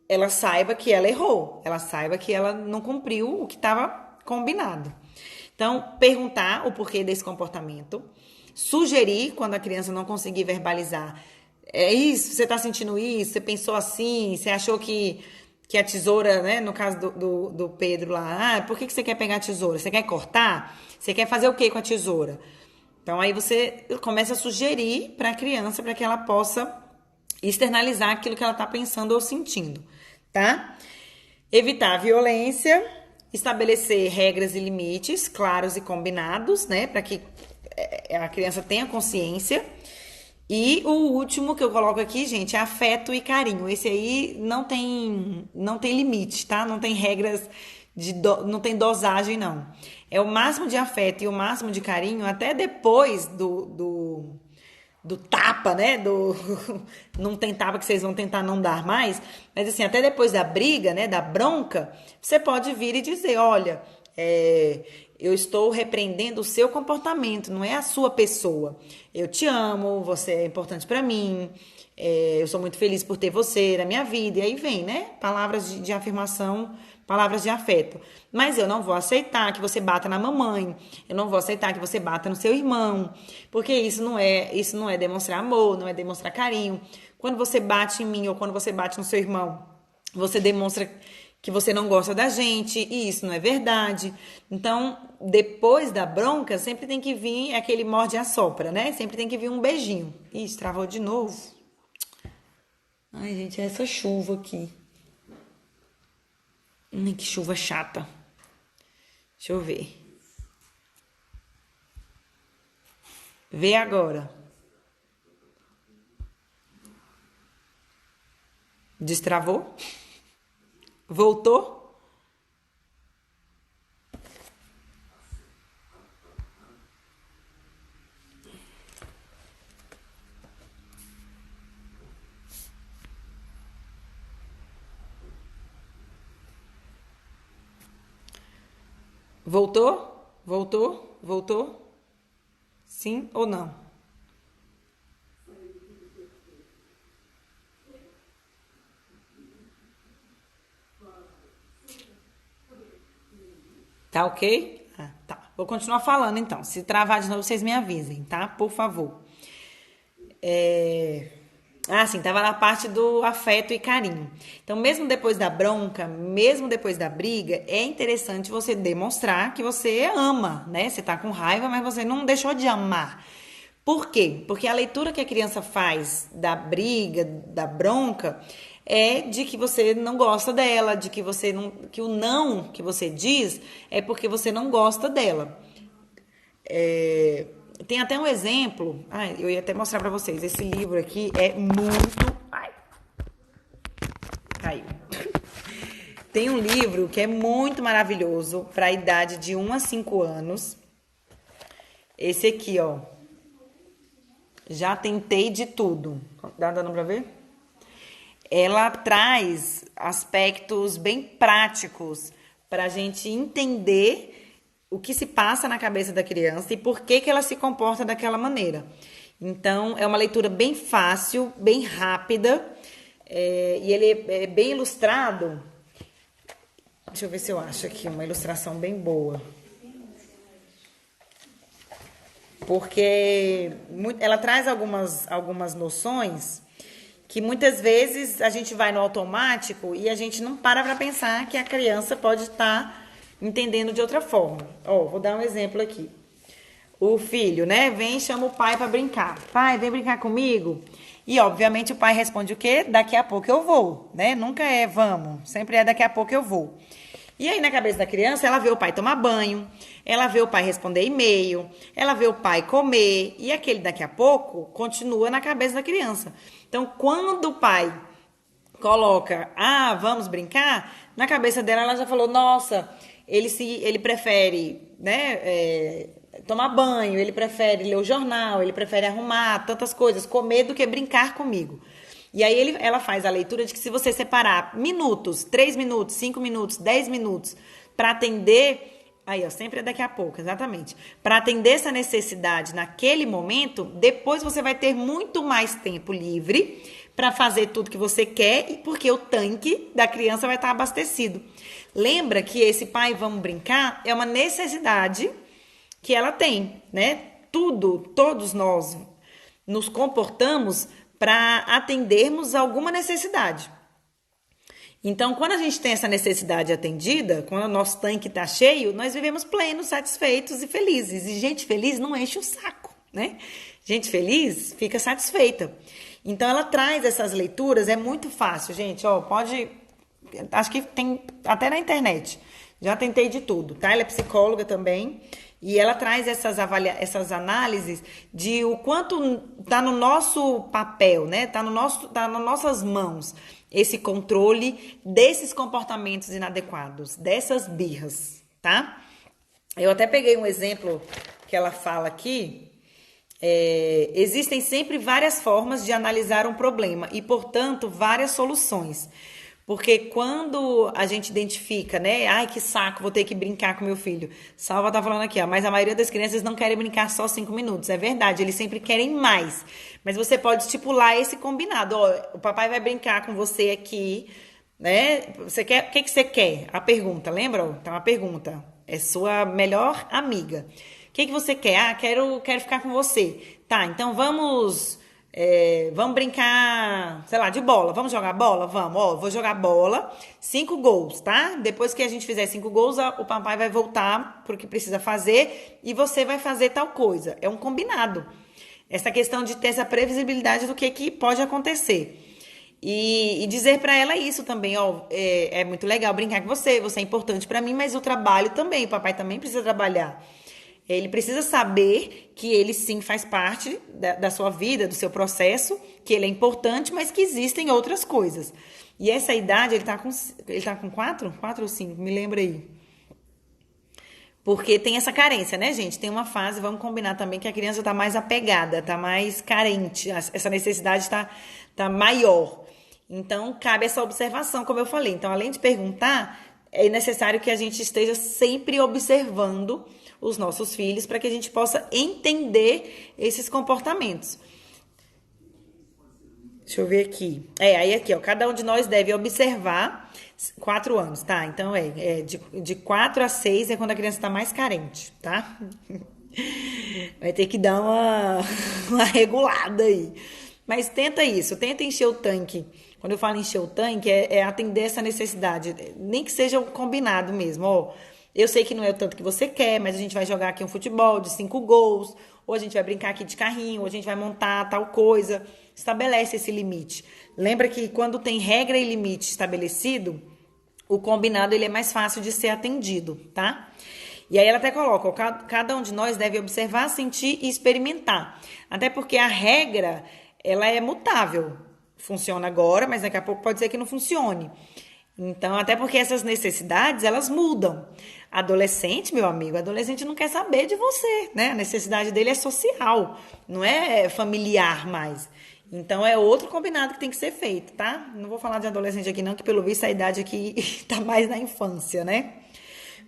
ela saiba que ela errou, ela saiba que ela não cumpriu o que estava combinado. Então, perguntar o porquê desse comportamento, sugerir quando a criança não conseguir verbalizar. É isso? Você está sentindo isso? Você pensou assim? Você achou que a tesoura, né? No caso do Pedro lá, por que você quer pegar a tesoura? Você quer cortar? Você quer fazer o que com a tesoura? Então, aí você começa a sugerir para a criança para que ela possa externalizar aquilo que ela está pensando ou sentindo, tá? Evitar a violência, estabelecer regras e limites claros e combinados, né? Para que a criança tenha consciência. E o último que eu coloco aqui, gente, é afeto e carinho. Esse aí não tem limite, tá? Não tem regras, não tem dosagem, não. É o máximo de afeto e o máximo de carinho até depois do tapa, né? Não tem tapa que vocês vão tentar não dar mais. Mas assim, até depois da briga, né? Da bronca, você pode vir e dizer, olha, eu estou repreendendo o seu comportamento, não é a sua pessoa. Eu te amo, você é importante pra mim, eu sou muito feliz por ter você na minha vida. E aí vem, né? Palavras de afirmação, palavras de afeto. Mas eu não vou aceitar que você bata na mamãe, eu não vou aceitar que você bata no seu irmão, porque isso não é demonstrar amor, não é demonstrar carinho. Quando você bate em mim ou quando você bate no seu irmão, você demonstra que você não gosta da gente, e isso não é verdade. Então, depois da bronca, sempre tem que vir aquele morde e assopra, né? Sempre tem que vir um beijinho. Ih, travou de novo. Ai, gente, é essa chuva aqui. Que chuva chata. Deixa eu ver. Vê agora. Destravou? Voltou? Voltou? Voltou? Voltou? Sim ou não? Tá ok? Tá. Vou continuar falando então. Se travar de novo, vocês me avisem, tá? Por favor. Sim, tava na parte do afeto e carinho. Então, mesmo depois da bronca, mesmo depois da briga, é interessante você demonstrar que você ama, né? Você tá com raiva, mas você não deixou de amar. Por quê? Porque a leitura que a criança faz da briga, da bronca, é de que você não gosta dela, de que você não, que o não que você diz é porque você não gosta dela. Tem até um exemplo. Eu ia até mostrar pra vocês. Esse livro aqui é muito. Ai, caiu. Tem um livro que é muito maravilhoso para a idade de 1 a 5 anos. Esse aqui, ó. Já tentei de tudo. Tá dando pra ver? Ela traz aspectos bem práticos para a gente entender o que se passa na cabeça da criança e por que ela se comporta daquela maneira. Então, é uma leitura bem fácil, bem rápida, e ele é bem ilustrado. Deixa eu ver se eu acho aqui uma ilustração bem boa. Porque ela traz algumas noções que muitas vezes a gente vai no automático e a gente não para pensar que a criança pode estar entendendo de outra forma. Vou dar um exemplo aqui. O filho, né, vem e chama o pai para brincar. Pai, vem brincar comigo? E, obviamente, o pai responde o quê? Daqui a pouco eu vou, né? Nunca é vamos, sempre é daqui a pouco eu vou. E aí, na cabeça da criança, ela vê o pai tomar banho, ela vê o pai responder e-mail, ela vê o pai comer, e aquele daqui a pouco continua na cabeça da criança. Então, quando o pai coloca, vamos brincar, na cabeça dela ela já falou, nossa, ele prefere, né, tomar banho, ele prefere ler o jornal, ele prefere arrumar tantas coisas, comer do que brincar comigo. E aí ela faz a leitura de que se você separar minutos, 3 minutos, 5 minutos, 10 minutos, para atender, sempre é daqui a pouco, exatamente, para atender essa necessidade naquele momento, depois você vai ter muito mais tempo livre para fazer tudo que você quer, porque o tanque da criança vai estar abastecido. Lembra que esse pai, vamos brincar, é uma necessidade que ela tem, né? Todos nós nos comportamos para atendermos alguma necessidade. Então, quando a gente tem essa necessidade atendida, quando o nosso tanque está cheio, nós vivemos plenos, satisfeitos e felizes. E gente feliz não enche o saco, né? Gente feliz fica satisfeita. Então, ela traz essas leituras, é muito fácil, gente. Acho que tem até na internet. Já tentei de tudo, tá? Ela é psicóloga também. E ela traz essas análises de o quanto está no nosso papel, né? Tá nas nossas mãos esse controle desses comportamentos inadequados, dessas birras, tá? Eu até peguei um exemplo que ela fala aqui. Existem sempre várias formas de analisar um problema e, portanto, várias soluções. Porque quando a gente identifica, né? Ai, que saco, vou ter que brincar com meu filho. Salva tá falando aqui, ó. Mas a maioria das crianças não querem brincar só 5 minutos. É verdade, eles sempre querem mais. Mas você pode estipular esse combinado. Ó, o papai vai brincar com você aqui, né? Você quer, o que que você quer? A pergunta, lembra? Tá uma pergunta. É sua melhor amiga. O que que você quer? Ah, quero ficar com você. Tá, então vamos brincar, sei lá, de bola. Vamos jogar bola? Vamos. Ó, vou jogar bola. 5 gols, tá? Depois que a gente fizer 5 gols, o papai vai voltar pro que precisa fazer e você vai fazer tal coisa. É um combinado. Essa questão de ter essa previsibilidade do que pode acontecer. E dizer pra ela isso também, ó, é muito legal brincar com você, você é importante pra mim, mas o trabalho também, o papai também precisa trabalhar. Ele precisa saber que ele sim faz parte da sua vida, do seu processo, que ele é importante, mas que existem outras coisas. E essa idade, ele tá com 4 ou 5, me lembra aí. Porque tem essa carência, né, gente? Tem uma fase, vamos combinar também, que a criança tá mais apegada, tá mais carente, essa necessidade tá maior. Então, cabe essa observação, como eu falei. Então, além de perguntar, é necessário que a gente esteja sempre observando os nossos filhos para que a gente possa entender esses comportamentos. Deixa eu ver aqui. Aí aqui, ó. Cada um de nós deve observar 4 anos, tá? Então, de 4 a 6 é quando a criança está mais carente, tá? Vai ter que dar uma regulada aí. Mas tenta isso, tenta encher o tanque. Quando eu falo encher o tanque, é atender essa necessidade. Nem que seja o combinado mesmo. Ó, eu sei que não é o tanto que você quer, mas a gente vai jogar aqui um futebol de 5 gols, ou a gente vai brincar aqui de carrinho, ou a gente vai montar tal coisa. Estabelece esse limite. Lembra que quando tem regra e limite estabelecido, o combinado ele é mais fácil de ser atendido, tá? E aí ela até coloca, ó, cada um de nós deve observar, sentir e experimentar. Até porque a regra, ela é mutável. Funciona agora, mas daqui a pouco pode ser que não funcione. Então, até porque essas necessidades, elas mudam. Adolescente, meu amigo, adolescente não quer saber de você, né? A necessidade dele é social, não é familiar mais. Então, é outro combinado que tem que ser feito, tá? Não vou falar de adolescente aqui não, que pelo visto a idade aqui tá mais na infância, né?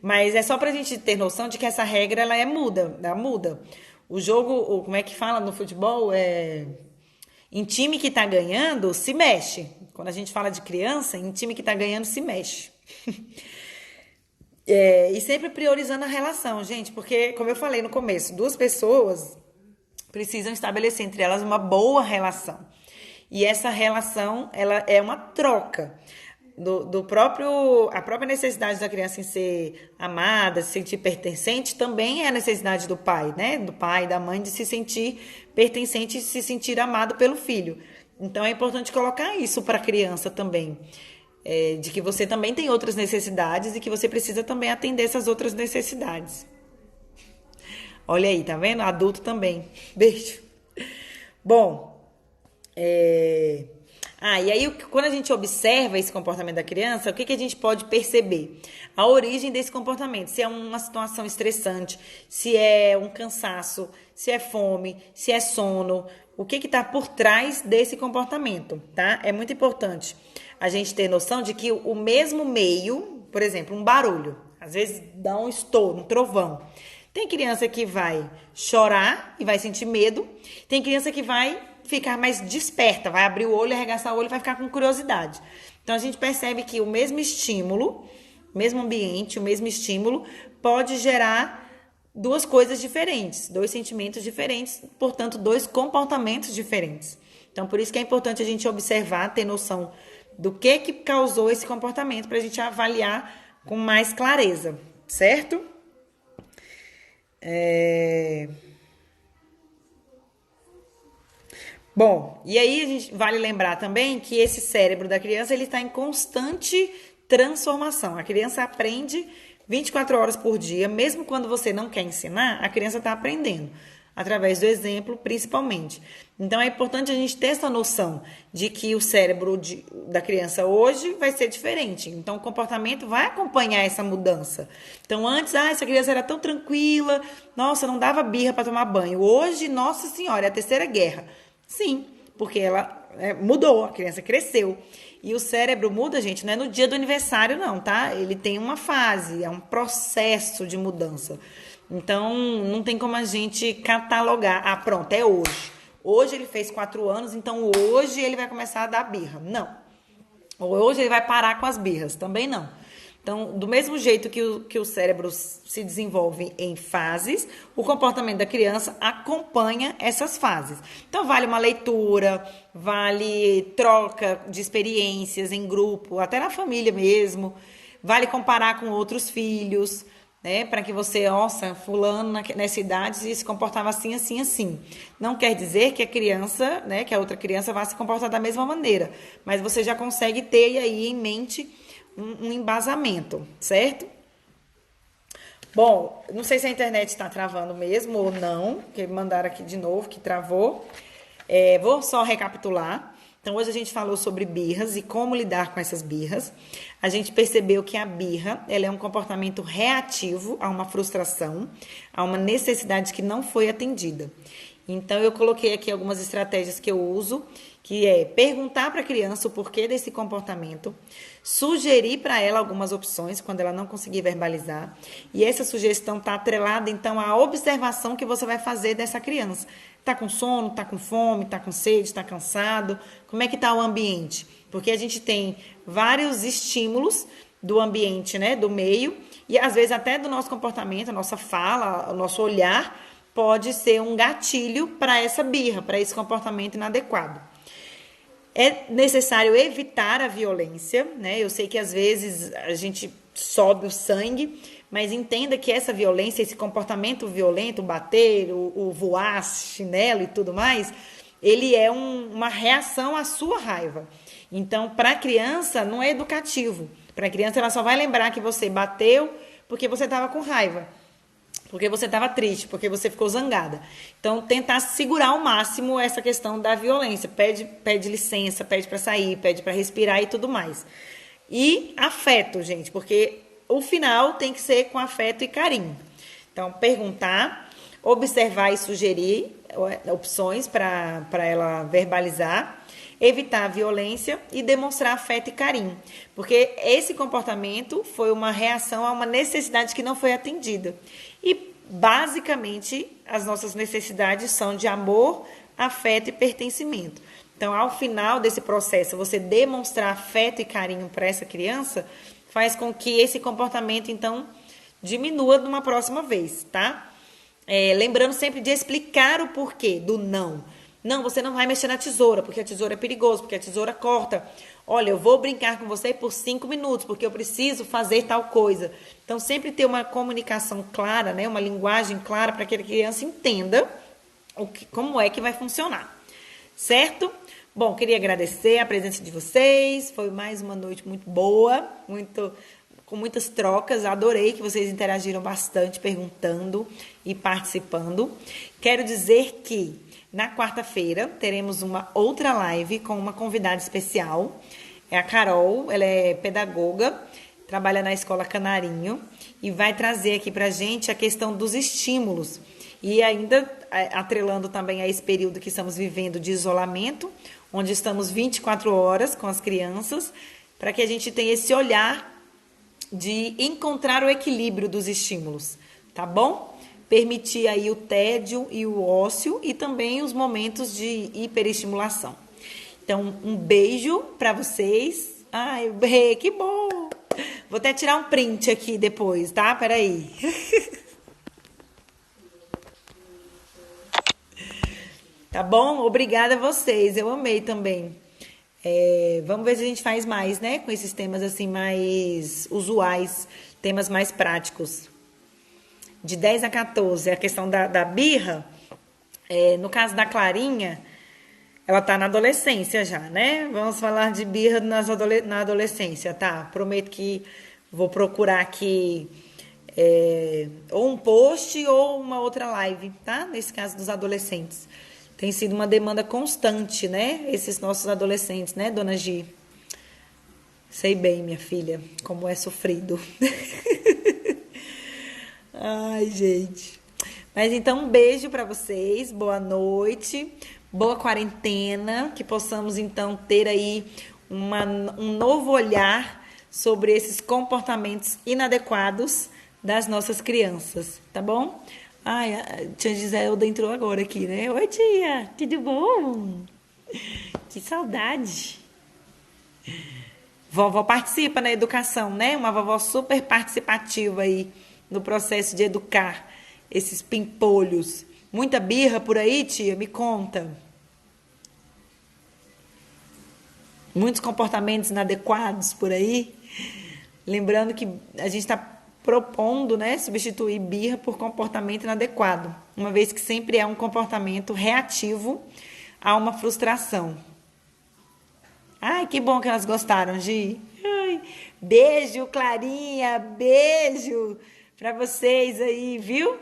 Mas é só pra gente ter noção de que essa regra, ela muda. O jogo, como é que fala no futebol? Em time que tá ganhando, se mexe. Quando a gente fala de criança, em time que tá ganhando, se mexe. E sempre priorizando a relação, gente, porque, como eu falei no começo, duas pessoas precisam estabelecer entre elas uma boa relação. E essa relação, ela é uma troca a própria necessidade da criança em ser amada, se sentir pertencente, também é a necessidade do pai, né? Do pai e da mãe de se sentir pertencente e se sentir amado pelo filho. Então é importante colocar isso para a criança também. De que você também tem outras necessidades e que você precisa também atender essas outras necessidades. Olha aí, tá vendo? Adulto também. Beijo. Bom, e aí, quando a gente observa esse comportamento da criança, o que a gente pode perceber? A origem desse comportamento, se é uma situação estressante, se é um cansaço, se é fome, se é sono, o que está por trás desse comportamento, tá? É muito importante a gente ter noção de que o mesmo meio, por exemplo, um barulho, às vezes dá um estouro, um trovão. Tem criança que vai chorar e vai sentir medo, tem criança que vai ficar mais desperta, vai abrir o olho, arregaçar o olho e vai ficar com curiosidade. Então, a gente percebe que o mesmo estímulo, o mesmo ambiente, o mesmo estímulo, pode gerar duas coisas diferentes, dois sentimentos diferentes, portanto, dois comportamentos diferentes. Então, por isso que é importante a gente observar, ter noção do que causou esse comportamento para a gente avaliar com mais clareza, certo? Bom, e aí a gente vale lembrar também que esse cérebro da criança ele está em constante transformação. A criança aprende 24 horas por dia, mesmo quando você não quer ensinar, a criança está aprendendo, através do exemplo, principalmente. Então, é importante a gente ter essa noção de que o cérebro da criança hoje vai ser diferente. Então, o comportamento vai acompanhar essa mudança. Então, antes, essa criança era tão tranquila, nossa, não dava birra para tomar banho. Hoje, nossa senhora, é a terceira guerra. Sim, porque ela mudou, a criança cresceu. E o cérebro muda, gente, não é no dia do aniversário, não, tá? Ele tem uma fase, é um processo de mudança. Então, não tem como a gente catalogar. Ah, pronto, é hoje. Hoje ele fez 4 anos, então hoje ele vai começar a dar birra. Não. Ou hoje ele vai parar com as birras. Também não. Então, do mesmo jeito que o cérebro se desenvolve em fases, o comportamento da criança acompanha essas fases. Então, vale uma leitura, vale troca de experiências em grupo, até na família mesmo. Vale comparar com outros filhos, né? Para que você, nossa, fulano nessa idade se comportava assim, assim, assim. Não quer dizer que a criança, né, que a outra criança vá se comportar da mesma maneira, mas você já consegue ter aí em mente um embasamento, certo? Bom, não sei se a internet está travando mesmo ou não, porque mandaram aqui de novo que travou. Vou só recapitular. Então, hoje a gente falou sobre birras e como lidar com essas birras. A gente percebeu que a birra, ela é um comportamento reativo a uma frustração, a uma necessidade que não foi atendida. Então, eu coloquei aqui algumas estratégias que eu uso, que é perguntar para a criança o porquê desse comportamento, sugerir para ela algumas opções quando ela não conseguir verbalizar, e essa sugestão está atrelada, então, à observação que você vai fazer dessa criança. Está com sono, está com fome, está com sede, está cansado? Como é que está o ambiente? Porque a gente tem vários estímulos do ambiente, né, do meio, e às vezes até do nosso comportamento, a nossa fala, o nosso olhar, pode ser um gatilho para essa birra, para esse comportamento inadequado. É necessário evitar a violência, né? Eu sei que às vezes a gente sobe o sangue, mas entenda que essa violência, esse comportamento violento, o bater, o voar, chinelo e tudo mais, ele é uma reação à sua raiva. Então, para a criança, não é educativo. Para a criança, ela só vai lembrar que você bateu porque você estava com raiva, porque você estava triste, porque você ficou zangada. Então, tentar segurar ao máximo essa questão da violência. Pede licença, pede para sair, pede para respirar e tudo mais. E afeto, gente, porque o final tem que ser com afeto e carinho. Então, perguntar, observar e sugerir opções para ela verbalizar, evitar a violência e demonstrar afeto e carinho. Porque esse comportamento foi uma reação a uma necessidade que não foi atendida. E, basicamente, as nossas necessidades são de amor, afeto e pertencimento. Então, ao final desse processo, você demonstrar afeto e carinho para essa criança faz com que esse comportamento, então, diminua numa próxima vez, tá? Lembrando sempre de explicar o porquê do não. Não, você não vai mexer na tesoura, porque a tesoura é perigoso, porque a tesoura corta. Olha, eu vou brincar com você por 5 minutos, porque eu preciso fazer tal coisa. Então, sempre ter uma comunicação clara, né? Uma linguagem clara para que a criança entenda como é que vai funcionar. Certo? Bom, queria agradecer a presença de vocês. Foi mais uma noite muito boa, com muitas trocas. Adorei que vocês interagiram bastante, perguntando e participando. Quero dizer que na quarta-feira teremos uma outra live com uma convidada especial. É a Carol, ela é pedagoga, trabalha na Escola Canarinho e vai trazer aqui pra gente a questão dos estímulos. E ainda atrelando também a esse período que estamos vivendo de isolamento, onde estamos 24 horas com as crianças, para que a gente tenha esse olhar de encontrar o equilíbrio dos estímulos, tá bom? Permitir aí o tédio e o ócio e também os momentos de hiperestimulação. Então, um beijo para vocês. Ai, que bom! Vou até tirar um print aqui depois, tá? Peraí. Tá bom? Obrigada a vocês. Eu amei também. Vamos ver se a gente faz mais, né? Com esses temas assim mais usuais, temas mais práticos. De 10 a 14, a questão da birra, no caso da Clarinha, ela tá na adolescência já, né? Vamos falar de birra na adolescência, tá? Prometo que vou procurar aqui ou um post ou uma outra live, tá? Nesse caso dos adolescentes. Tem sido uma demanda constante, né? Esses nossos adolescentes, né, dona Gi? Sei bem, minha filha, como é sofrido. Ai, gente. Mas então, um beijo para vocês, boa noite, boa quarentena, que possamos então ter aí um novo olhar sobre esses comportamentos inadequados das nossas crianças, tá bom? Ai, a tia Giselda entrou agora aqui, né? Oi, tia, tudo bom? Que saudade. Vovó participa na educação, né? Uma vovó super participativa aí no processo de educar esses pimpolhos. Muita birra por aí, tia? Me conta. Muitos comportamentos inadequados por aí. Lembrando que a gente está propondo, né, substituir birra por comportamento inadequado, uma vez que sempre é um comportamento reativo a uma frustração. Ai, que bom que elas gostaram, Gi. Ai, beijo, Clarinha, beijo para vocês aí, viu?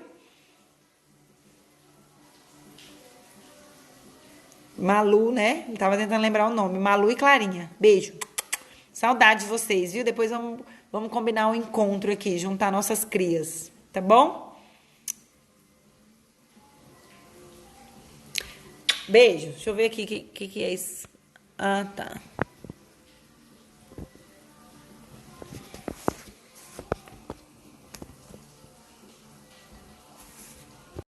Malu, né? Eu tava tentando lembrar o nome. Malu e Clarinha. Beijo. Saudade de vocês, viu? Depois vamos combinar um encontro aqui, juntar nossas crias, tá bom? Beijo. Deixa eu ver aqui o que é isso. Ah, tá.